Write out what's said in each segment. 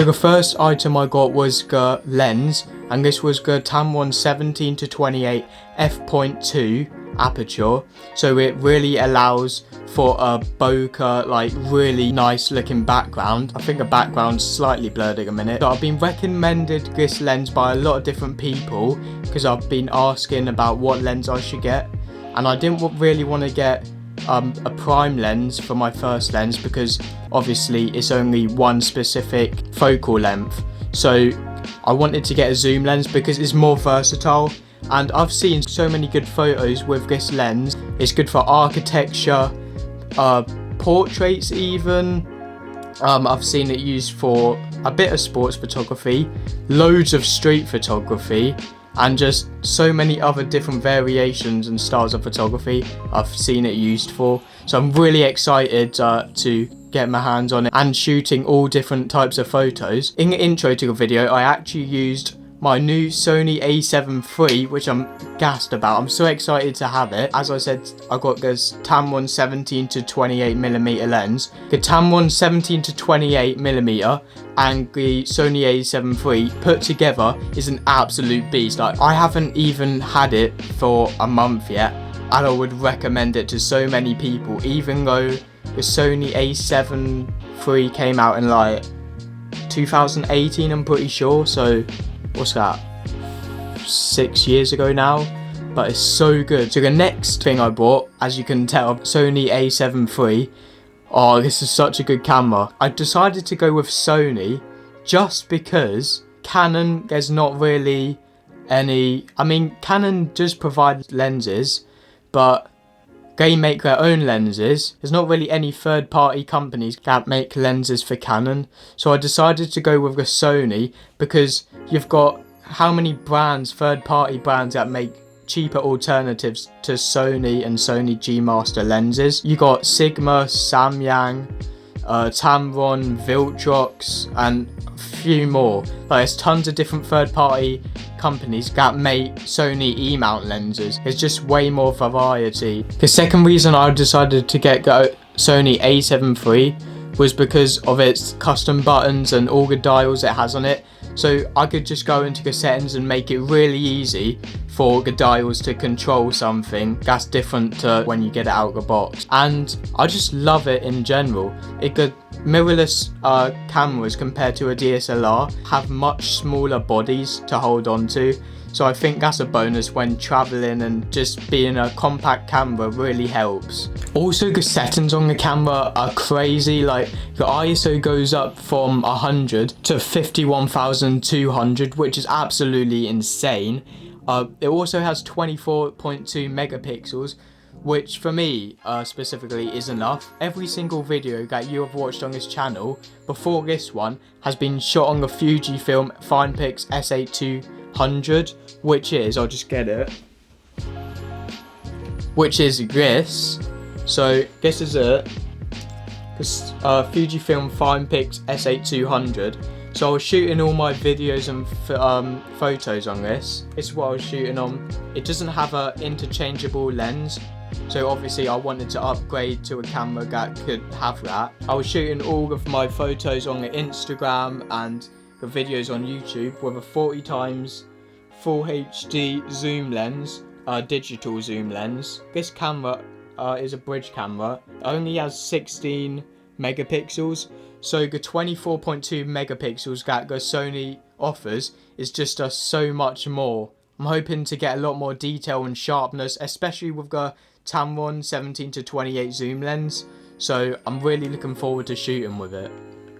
So the first item I got was the lens, and this was the Tamron 17-28 f.2 aperture. So it really allows for a bokeh, like really nice looking background. I think the background's slightly blurred at the minute. So I've been recommended this lens by a lot of different people because I've been asking about what lens I should get, and I didn't really want to get a prime lens for my first lens because obviously it's only one specific focal length. So I wanted to get a zoom lens because it's more versatile, and I've seen so many good photos with this lens. It's good for architecture, portraits even. I've seen it used for a bit of sports photography, loads of street photography, and just so many other different variations and styles of photography I've seen it used for. So I'm really excited to get my hands on it and shooting all different types of photos. In the intro to the video, I actually used my new Sony A73, which I'm gassed about. I'm so excited to have it. As I said, I got this Tamron 17-28mm lens. The Tamron 17-28mm and the Sony A73 put together is an absolute beast. Like, I haven't even had it for a month yet, and I would recommend it to so many people, even though the Sony A73 came out in like 2018, I'm pretty sure. So what's that, 6 years ago now, but it's so good. So the next thing I bought, as you can tell, Sony A73. Oh, this is such a good camera. I decided to go with Sony just because Canon, there's not really any, I mean, Canon just provides lenses, but they make their own lenses. There's not really any third-party companies that make lenses for Canon. So I decided to go with the Sony because you've got how many brands, third-party brands that make cheaper alternatives to Sony and Sony G Master lenses. You got Sigma, Samyang, Tamron, Viltrox, and a few more. Like, there's tons of different third-party companies that make Sony E-mount lenses. There's just way more variety. The second reason I decided to get the Sony A73 was because of its custom buttons and all the dials it has on it. So I could just go into the settings and make it really easy for the dials to control something that's different to when you get it out of the box. And I just love it in general. It could mirrorless cameras compared to a DSLR have much smaller bodies to hold on to. So I think that's a bonus when traveling, and just being a compact camera really helps. Also, the settings on the camera are crazy. Like, the ISO goes up from 100 to 51,200, which is absolutely insane. It also has 24.2 megapixels, which for me specifically is enough. Every single video that you have watched on this channel before this one has been shot on the FujiFilm Finepix S8200, which is, I'll just get it, which is this. So this is it, this Fujifilm Finepix S8200. So I was shooting all my videos and photos on this. This is what I was shooting on. It doesn't have an interchangeable lens, so obviously I wanted to upgrade to a camera that could have that. I was shooting all of my photos on the Instagram and the videos on YouTube with a 40x Full HD zoom lens, digital zoom lens. This camera is a bridge camera. It only has 16 megapixels. So the 24.2 megapixels that the Sony offers is just so much more. I'm hoping to get a lot more detail and sharpness, especially with the Tamron 17-28 zoom lens. So I'm really looking forward to shooting with it.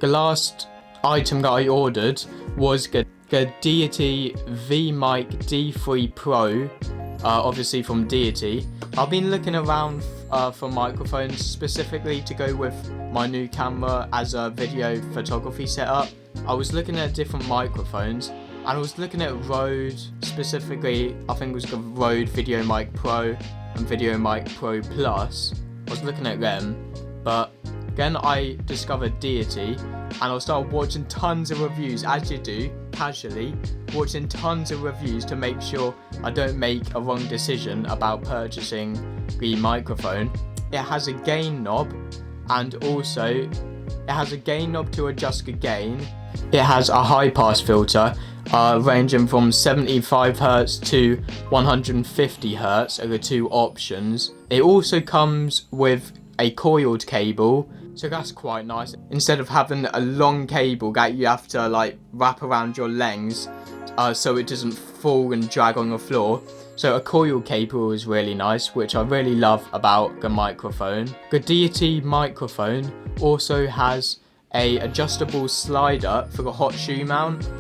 The last item that I ordered was the DEITY D3 PRO, obviously from DEITY. I've been looking around for microphones specifically to go with my new camera as a video photography setup. I was looking at different microphones, and I was looking at Rode, specifically I think it was the Rode VideoMic Pro and VideoMic Pro Plus. I was looking at them, but then I discovered DEITY, and I started watching tons of reviews, as you do, casually, watching tons of reviews to make sure I don't make a wrong decision about purchasing the microphone. It has a gain knob, and also It has a gain knob to adjust the gain. It has a high pass filter ranging from 75Hz to 150Hz are the two options. It also comes with a coiled cable, so that's quite nice. Instead of having a long cable that you have to like wrap around your legs so it doesn't fall and drag on the floor. So a coiled cable is really nice, which I really love about the microphone. The DEITY microphone also has a adjustable slider for the hot shoe mount.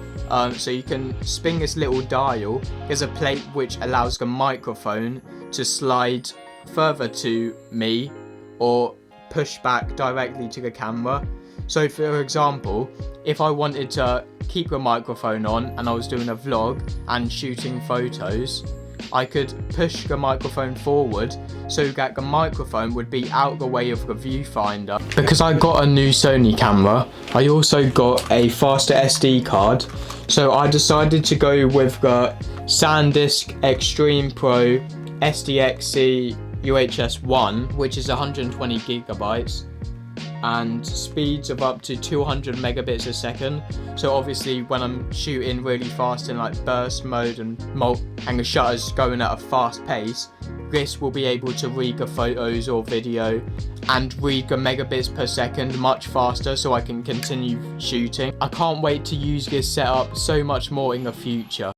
So you can spin this little dial. There's a plate which allows the microphone to slide further to me or push back directly to the camera. So for example, if I wanted to keep the microphone on and I was doing a vlog and shooting photos, I could push the microphone forward so that the microphone would be out the way of the viewfinder. Because I got a new Sony camera, I also got a faster SD card. So I decided to go with the SanDisk Extreme Pro SDXC UHS 1, which is 120 gigabytes and speeds of up to 200 megabits a second. So obviously when I'm shooting really fast in like burst mode and the shutter's going at a fast pace, this will be able to read the photos or video and read the megabits per second much faster, so I can continue shooting. I can't wait to use this setup so much more in the future.